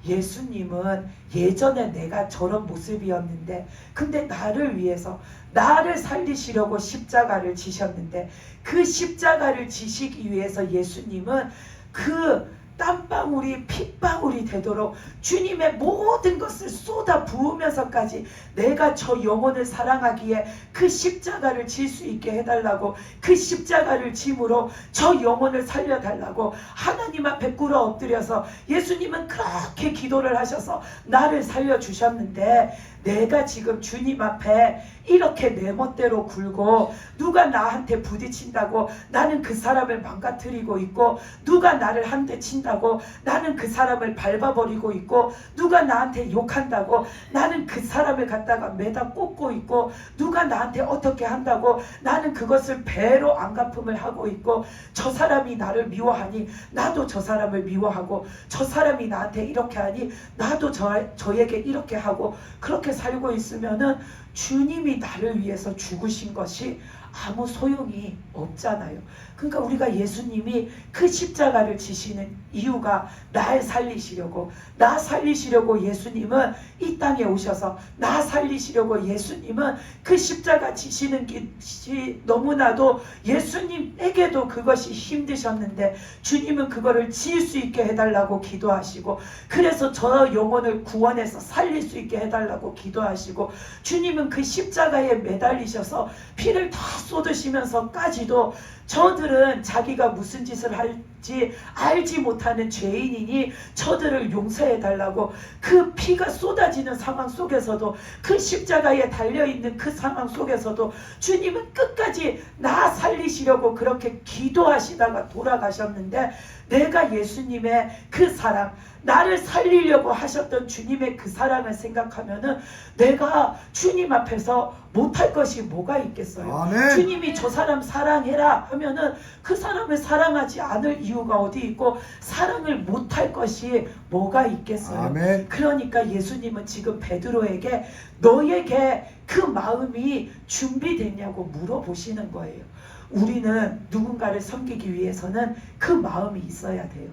예수님은 예전에 내가 저런 모습이었는데 근데 나를 위해서 나를 살리시려고 십자가를 지셨는데 그 십자가를 지시기 위해서 예수님은 그 땀방울이 핏방울이 되도록 주님의 모든 것을 쏟아 부으면서까지 내가 저 영혼을 사랑하기에 그 십자가를 질 수 있게 해달라고, 그 십자가를 짐으로 저 영혼을 살려달라고 하나님 앞에 꿇어 엎드려서 예수님은 그렇게 기도를 하셔서 나를 살려주셨는데 내가 지금 주님 앞에 이렇게 내 멋대로 굴고 누가 나한테 부딪힌다고 나는 그 사람을 망가뜨리고 있고 누가 나를 한 대 친다고 나는 그 사람을 밟아버리고 있고 누가 나한테 욕한다고 나는 그 사람을 갖다가 매다 꽂고 있고 누가 나한테 어떻게 한다고 나는 그것을 배로 안갚음을 하고 있고 저 사람이 나를 미워하니 나도 저 사람을 미워하고 저 사람이 나한테 이렇게 하니 나도 저에게 이렇게 하고 그렇게 살고 있으면은 주님이 나를 위해서 죽으신 것이 아무 소용이 없잖아요. 그러니까 우리가 예수님이 그 십자가를 지시는 이유가 날 살리시려고, 나 살리시려고 예수님은 이 땅에 오셔서 나 살리시려고 예수님은 그 십자가 지시는 것이 너무나도 예수님에게도 그것이 힘드셨는데 주님은 그거를 지을 수 있게 해달라고 기도하시고 그래서 저 영혼을 구원해서 살릴 수 있게 해달라고 기도하시고 주님은 그 십자가에 매달리셔서 피를 다 쏟으시면서까지도 저들은 자기가 무슨 짓을 할지 알지 못하는 죄인이니 저들을 용서해달라고 그 피가 쏟아지는 상황 속에서도 그 십자가에 달려있는 그 상황 속에서도 주님은 끝까지 나 살리시려고 그렇게 기도하시다가 돌아가셨는데 내가 예수님의 그 사랑, 나를 살리려고 하셨던 주님의 그 사랑을 생각하면은 내가 주님 앞에서 못할 것이 뭐가 있겠어요. 아멘. 주님이 저 사람 사랑해라 하면은 그 사람을 사랑하지 않을 이유가 어디 있고 사랑을 못할 것이 뭐가 있겠어요. 아멘. 그러니까 예수님은 지금 베드로에게 너에게 그 마음이 준비됐냐고 물어보시는 거예요. 우리는 누군가를 섬기기 위해서는 그 마음이 있어야 돼요.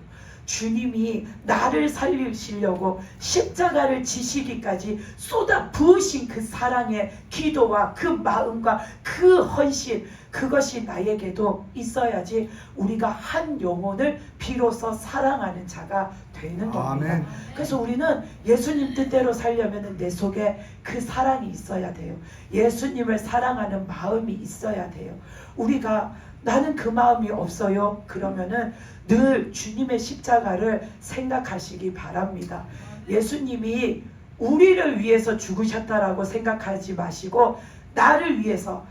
주님이 나를 살리시려고 십자가를 지시기까지 쏟아 부으신 그 사랑의 기도와 그 마음과 그 헌신, 그것이 나에게도 있어야지 우리가 한 영혼을 비로소 사랑하는 자가 되는 겁니다. 아멘. 그래서 우리는 예수님 뜻대로 살려면 내 속에 그 사랑이 있어야 돼요. 예수님을 사랑하는 마음이 있어야 돼요. 우리가 나는 그 마음이 없어요. 그러면은 늘 주님의 십자가를 생각하시기 바랍니다. 예수님이 우리를 위해서 죽으셨다라고 생각하지 마시고 나를 위해서,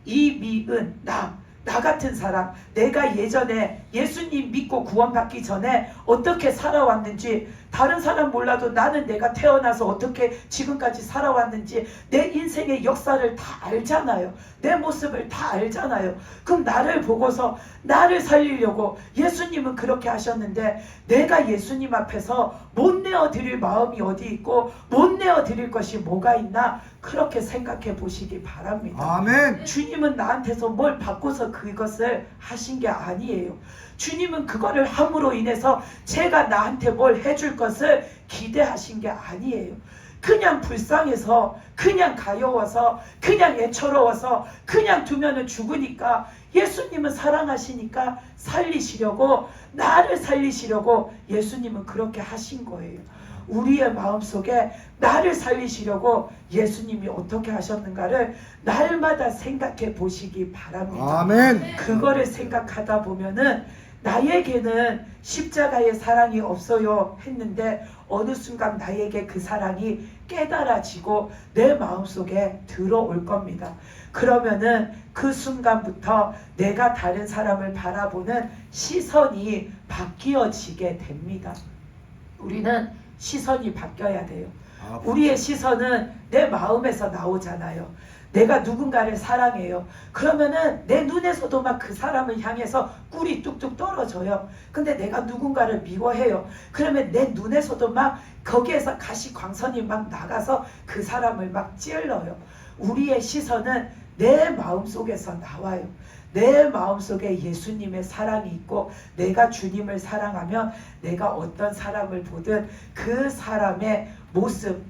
이미은, 나 같은 사람, 내가 예전에 예수님 믿고 구원받기 전에 어떻게 살아왔는지, 다른 사람 몰라도 나는 내가 태어나서 어떻게 지금까지 살아왔는지 내 인생의 역사를 다 알잖아요. 내 모습을 다 알잖아요. 그럼 나를 보고서 나를 살리려고 예수님은 그렇게 하셨는데 내가 예수님 앞에서 못 내어드릴 마음이 어디 있고 못 내어드릴 것이 뭐가 있나, 그렇게 생각해 보시기 바랍니다. 아멘. 주님은 나한테서 뭘 받고서 그것을 하신 게 아니에요. 주님은 그거를 함으로 인해서 제가 나한테 뭘 해줄 것을 기대하신 게 아니에요. 그냥 불쌍해서, 그냥 가여워서, 그냥 애처로워서 그냥 두면은 죽으니까, 예수님은 사랑하시니까 살리시려고, 나를 살리시려고 예수님은 그렇게 하신 거예요. 우리의 마음속에 나를 살리시려고 예수님이 어떻게 하셨는가를 날마다 생각해 보시기 바랍니다. 아멘. 그거를 생각하다 보면은 나에게는 십자가의 사랑이 없어요 했는데 어느 순간 나에게 그 사랑이 깨달아지고 내 마음속에 들어올 겁니다. 그러면은 그 순간부터 내가 다른 사람을 바라보는 시선이 바뀌어지게 됩니다. 우리는 시선이 바뀌어야 돼요. 우리의 시선은 내 마음에서 나오잖아요. 내가 누군가를 사랑해요. 그러면은 내 눈에서도 막 그 사람을 향해서 꿀이 뚝뚝 떨어져요. 근데 내가 누군가를 미워해요. 그러면 내 눈에서도 막 거기에서 가시광선이 막 나가서 그 사람을 막 찔러요. 우리의 시선은 내 마음속에서 나와요. 내 마음속에 예수님의 사랑이 있고 내가 주님을 사랑하면 내가 어떤 사람을 보든 그 사람의 모습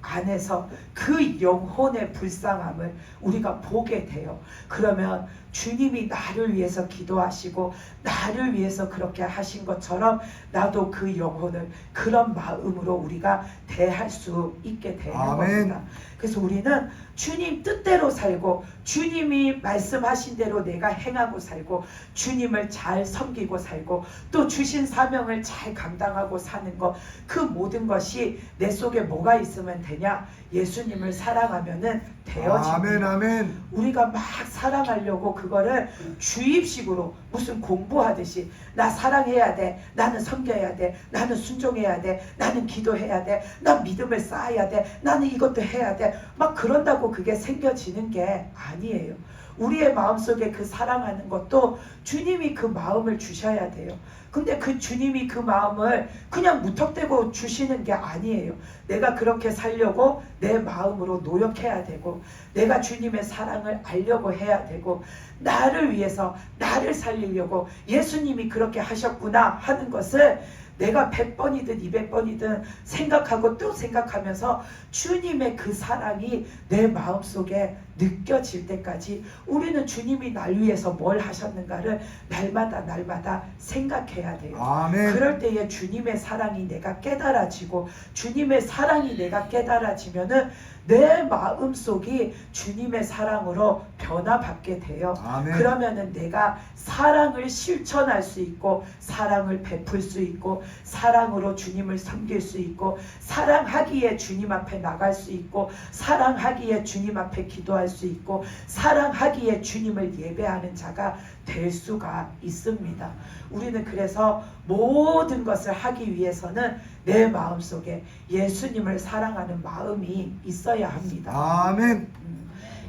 안에서 그 영혼의 불쌍함을 우리가 보게 돼요. 그러면 주님이 나를 위해서 기도하시고 나를 위해서 그렇게 하신 것처럼 나도 그 영혼을 그런 마음으로 우리가 대할 수 있게 되는 겁니다. 그래서 우리는 주님 뜻대로 살고 주님이 말씀하신 대로 내가 행하고 살고 주님을 잘 섬기고 살고 또 주신 사명을 잘 감당하고 사는 것, 그 모든 것이 내 속에 뭐가 있으면 되냐? 예수님을 사랑하면은 되어집니다. 아멘, 아멘. 우리가 막 사랑하려고 그거를 주입식으로 무슨 공부하듯이 나 사랑해야 돼, 나는 섬겨야 돼, 나는 순종해야 돼, 나는 기도해야 돼, 나 믿음을 쌓아야 돼, 나는 이것도 해야 돼, 막 그런다고 그게 생겨지는 게 아니에요. 우리의 마음속에 그 사랑하는 것도 주님이 그 마음을 주셔야 돼요. 근데 그 주님이 그 마음을 그냥 무턱대고 주시는 게 아니에요. 내가 그렇게 살려고 내 마음으로 노력해야 되고 내가 주님의 사랑을 알려고 해야 되고 나를 위해서 나를 살리려고 예수님이 그렇게 하셨구나 하는 것을 내가 100번이든 200번이든 생각하고 또 생각하면서 주님의 그 사랑이 내 마음속에 느껴질 때까지 우리는 주님이 날 위해서 뭘 하셨는가를 날마다 생각해야 돼요. 아멘. 그럴 때에 주님의 사랑이 내가 깨달아지고 주님의 사랑이 내가 깨달아지면은 내 마음속이 주님의 사랑으로 변화받게 돼요. 아멘. 그러면은 내가 사랑을 실천할 수 있고 사랑을 베풀 수 있고 사랑으로 주님을 섬길 수 있고 사랑하기에 주님 앞에 나갈 수 있고 사랑하기에 주님 앞에 기도할 수 있고 사랑하기에 주님을 예배하는 자가 될 수가 있습니다. 우리는 그래서 모든 것을 하기 위해서는 내 마음속에 예수님을 사랑하는 마음이 있어야 합니다. 아멘.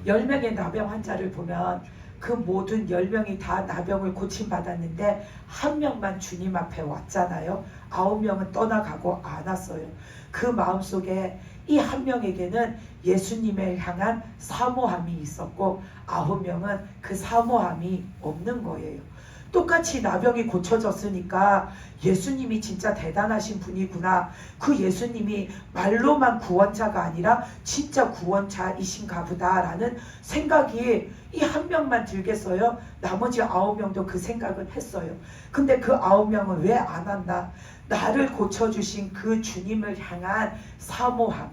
10명의 나병 환자를 보면 그 모든 10명이 다 나병을 고침받았는데 한 명만 주님 앞에 왔잖아요. 9명은 떠나가고 안 왔어요. 그 마음속에 이 한 명에게는 예수님을 향한 사모함이 있었고 9명은 그 사모함이 없는 거예요. 똑같이 나병이 고쳐졌으니까 예수님이 진짜 대단하신 분이구나. 그 예수님이 말로만 구원자가 아니라 진짜 구원자이신가 보다라는 생각이 이 한 명만 들겠어요? 나머지 9명도 그 생각은 했어요. 근데 그 9명은 왜 안 한다? 나를 고쳐주신 그 주님을 향한 사모함,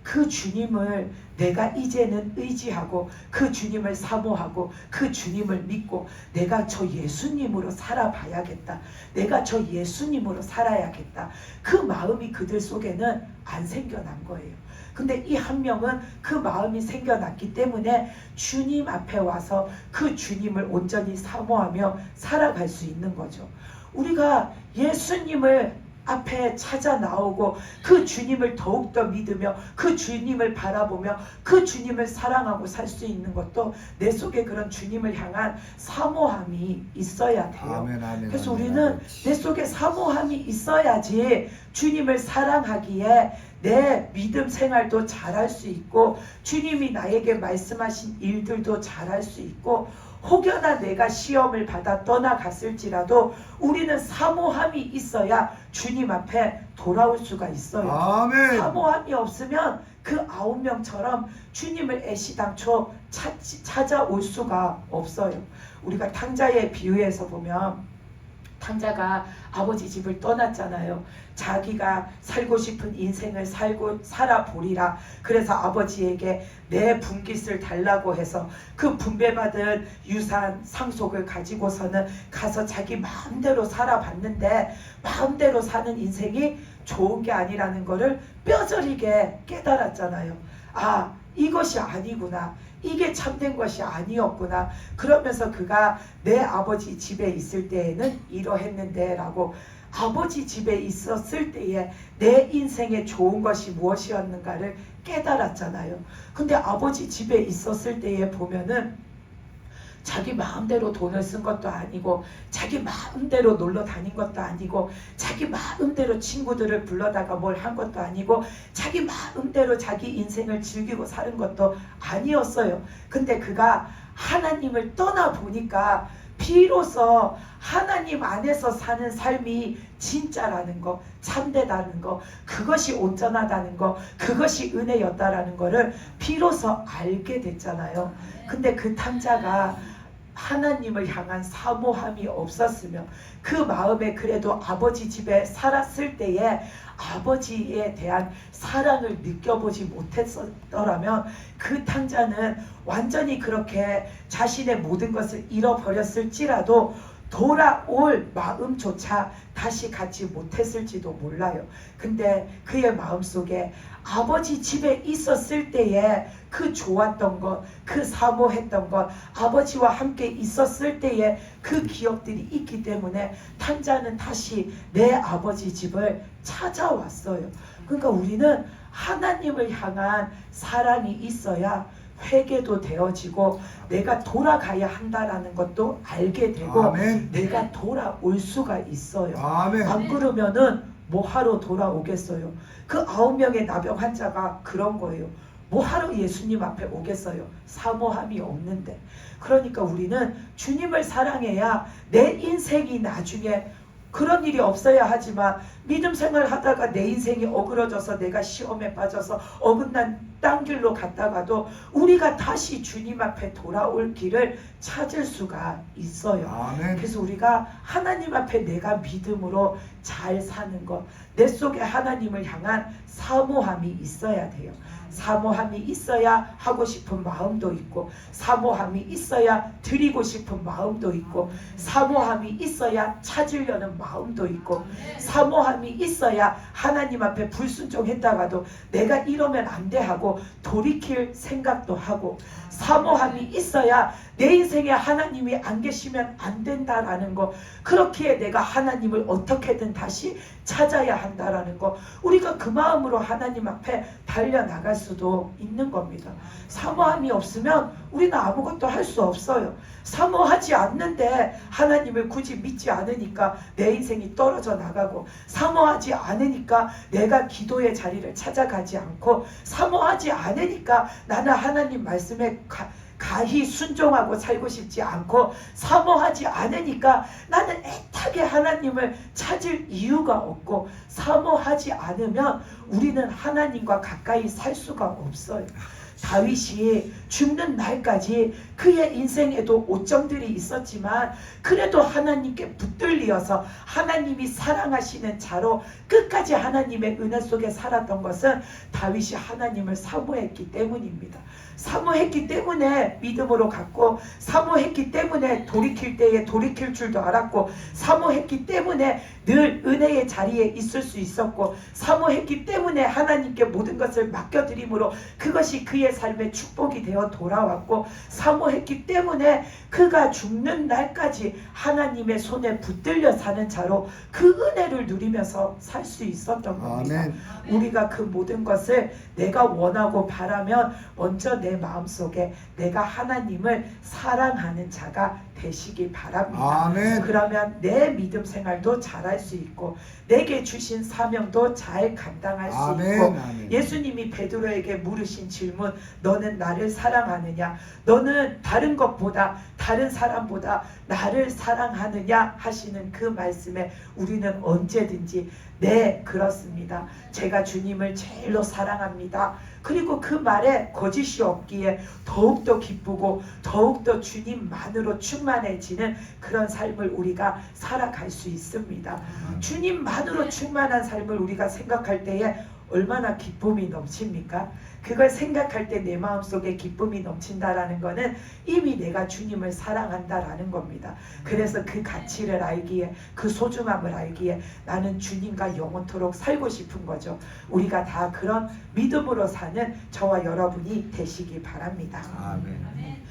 그 주님을 내가 이제는 의지하고 그 주님을 사모하고 그 주님을 믿고 내가 저 예수님으로 살아봐야겠다. 내가 저 예수님으로 살아야겠다. 그 마음이 그들 속에는 안 생겨난 거예요. 근데 이 한 명은 그 마음이 생겨났기 때문에 주님 앞에 와서 그 주님을 온전히 사모하며 살아갈 수 있는 거죠. 우리가 예수님을 앞에 찾아 나오고 그 주님을 더욱더 믿으며 그 주님을 바라보며 그 주님을 사랑하고 살 수 있는 것도 내 속에 그런 주님을 향한 사모함이 있어야 돼요. 아멘, 아멘, 그래서 아멘, 우리는 아멘. 내 속에 사모함이 있어야지 주님을 사랑하기에 내 믿음 생활도 잘할 수 있고 주님이 나에게 말씀하신 일들도 잘할 수 있고 혹여나 내가 시험을 받아 떠나갔을지라도 우리는 사모함이 있어야 주님 앞에 돌아올 수가 있어요. 아멘. 사모함이 없으면 그 9명처럼 주님을 애시당초 찾아올 수가 없어요. 우리가 탕자의 비유에서 보면 탕자가 아버지 집을 떠났잖아요. 자기가 살고 싶은 인생을 살아보리라. 그래서 아버지에게 내 분깃을 달라고 해서 그 분배받은 유산 상속을 가지고서는 가서 자기 마음대로 살아봤는데 마음대로 사는 인생이 좋은 게 아니라는 거를 뼈저리게 깨달았잖아요. 아, 이것이 아니구나. 이게 참된 것이 아니었구나. 그러면서 그가 내 아버지 집에 있을 때에는 이러했는데 라고 아버지 집에 있었을 때에 내 인생에 좋은 것이 무엇이었는가를 깨달았잖아요. 근데 아버지 집에 있었을 때에 보면은 자기 마음대로 돈을 쓴 것도 아니고 자기 마음대로 놀러 다닌 것도 아니고 자기 마음대로 친구들을 불러다가 뭘 한 것도 아니고 자기 마음대로 자기 인생을 즐기고 사는 것도 아니었어요. 근데 그가 하나님을 떠나보니까 비로소 하나님 안에서 사는 삶이 진짜라는 거, 참되다는 거, 그것이 온전하다는 거, 그것이 은혜였다라는 거를 비로소 알게 됐잖아요. 근데 그 탕자가 하나님을 향한 사모함이 없었으며 그 마음에 그래도 아버지 집에 살았을 때에 아버지에 대한 사랑을 느껴보지 못했더라면 그 탕자는 완전히 그렇게 자신의 모든 것을 잃어버렸을지라도 돌아올 마음조차 다시 갖지 못했을지도 몰라요. 근데 그의 마음속에 아버지 집에 있었을 때에 그 좋았던 것, 그 사모했던 것, 아버지와 함께 있었을 때에 그 기억들이 있기 때문에 탕자는 다시 내 아버지 집을 찾아왔어요. 그러니까 우리는 하나님을 향한 사랑이 있어야 회개도 되어지고 내가 돌아가야 한다라는 것도 알게 되고 아멘. 내가 돌아올 수가 있어요. 아멘. 안 그러면은 뭐하러 돌아오겠어요? 그 9명의 나병 환자가 그런 거예요. 뭐하러 예수님 앞에 오겠어요? 사모함이 없는데. 그러니까 우리는 주님을 사랑해야 내 인생이 나중에 그런 일이 없어야 하지만 믿음 생활 하다가 내 인생이 어그러져서 내가 시험에 빠져서 어긋난 딴 길로 갔다가도 우리가 다시 주님 앞에 돌아올 길을 찾을 수가 있어요. 아멘. 그래서 우리가 하나님 앞에 내가 믿음으로 잘 사는 것, 내 속에 하나님을 향한 사모함이 있어야 돼요. 사모함이 있어야 하고 싶은 마음도 있고 사모함이 있어야 드리고 싶은 마음도 있고 사모함이 있어야 찾으려는 마음도 있고 사모함이 있어야 하나님 앞에 불순종했다가도 내가 이러면 안 돼 하고 돌이킬 생각도 하고 사모함이 있어야 내 인생에 하나님이 안 계시면 안 된다라는 거, 그렇기에 내가 하나님을 어떻게든 다시 찾아야 한다라는 거, 우리가 그 마음으로 하나님 앞에 달려나갈 수도 있는 겁니다. 사모함이 없으면 우리는 아무것도 할 수 없어요. 사모하지 않는데 하나님을 굳이 믿지 않으니까 내 인생이 떨어져 나가고, 사모하지 않으니까 내가 기도의 자리를 찾아가지 않고, 사모하지 않으니까 나는 하나님 말씀에 가히 순종하고 살고 싶지 않고 사모하지 않으니까 나는 애타게 하나님을 찾을 이유가 없고, 사모하지 않으면 우리는 하나님과 가까이 살 수가 없어요. 다윗이 죽는 날까지 그의 인생에도 오점들이 있었지만 그래도 하나님께 붙들리어서 하나님이 사랑하시는 자로 끝까지 하나님의 은혜 속에 살았던 것은 다윗이 하나님을 사모했기 때문입니다. 사모했기 때문에 믿음으로 갔고, 사모했기 때문에 돌이킬 때에 돌이킬 줄도 알았고, 사모했기 때문에 늘 은혜의 자리에 있을 수 있었고, 사모했기 때문에 하나님께 모든 것을 맡겨드림으로 그것이 그의 삶의 축복이 되어 돌아왔고, 사모했기 때문에 그가 죽는 날까지 하나님의 손에 붙들려 사는 자로 그 은혜를 누리면서 살 수 있었던 겁니다. 아멘. 우리가 그 모든 것을 내가 원하고 바라면 먼저 내 마음속에 내가 하나님을 사랑하는 자가 되시기 바랍니다. 아멘. 그러면 내 믿음 생활도 잘할 수 있고, 내게 주신 사명도 잘 감당할 수 아멘. 있고, 아멘. 예수님이 베드로에게 물으신 질문, 너는 나를 사랑하느냐? 너는 다른 것보다, 다른 사람보다 나를 사랑하느냐? 하시는 그 말씀에 우리는 언제든지 네, 그렇습니다. 제가 주님을 제일로 사랑합니다. 그리고 그 말에 거짓이 없기에 더욱더 기쁘고 더욱더 주님만으로 충만해지는 그런 삶을 우리가 살아갈 수 있습니다. 주님만으로 충만한 삶을 우리가 생각할 때에 얼마나 기쁨이 넘칩니까? 그걸 생각할 때 내 마음속에 기쁨이 넘친다라는 것은 이미 내가 주님을 사랑한다라는 겁니다. 그래서 그 가치를 알기에, 그 소중함을 알기에 나는 주님과 영원토록 살고 싶은 거죠. 우리가 다 그런 믿음으로 사는 저와 여러분이 되시기 바랍니다. 아멘.